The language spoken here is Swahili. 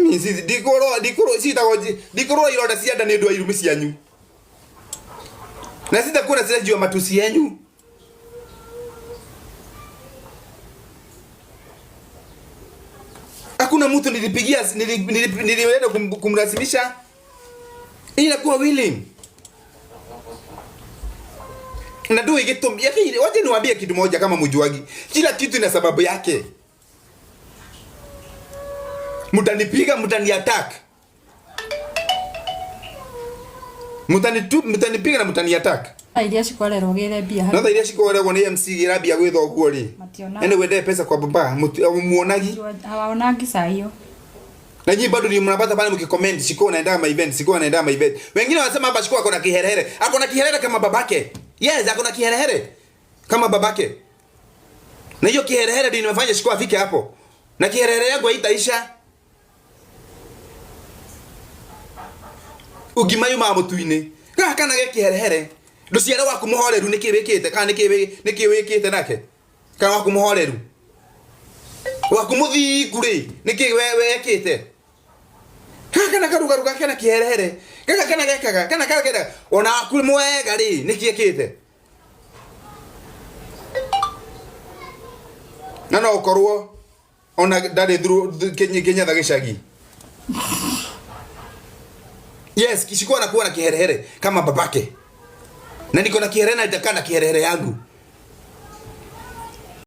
means dikoro iroda cianda ni ndu irumi cianyu. Na sita kuna sija jua matusi yenyu. Hakuna mtu nilipigia nilienda kumrasimisha. Inakuwa willing. Na ndio ikitumia yake, wacha niwaambie kitu moja kama mjuagi. Kila kitu ina sababu yake. Mtanipiga, mtaniattack. Mtanipiga na mtaniattack. Iria cikorerwo gire bia. No iria cikorerwo ni MC gira bia gwitha uguo ri. Ene wende pesa kwa baba, muonagi. Hawaonagi saa hiyo. Na nyinyi bado ni mnapata pale mkicomment Shiku anaenda ma event, Shiku anaenda ma event. Wengine wanasema hapa Shiku ako na kiherehere. Ako na kiherehere kama babake. Yes, ako na kiherehere kama babake. Na hiyo kiherehere ndio inafanya Shiku afike hapo. Na kiherehere yangu haitaisha. Ugimayu ma mutuine. Kana ge kiherehere. Nduciara waku muhoreru nikiwikite kana nikiwikite nake. Kana waku muhoreru. Waku muthingu ri nikiwekite. Kana karugaruga kana kiherehere. Kana gekaga kana kageda ona waku mwega ri nikiekite. Na no ukorwo ona ndari through Kenya thagicagi. Yes, Shiku anakuwa na kiherehere kama babake. Na niko na kiherehere na itakana kiherehere yangu.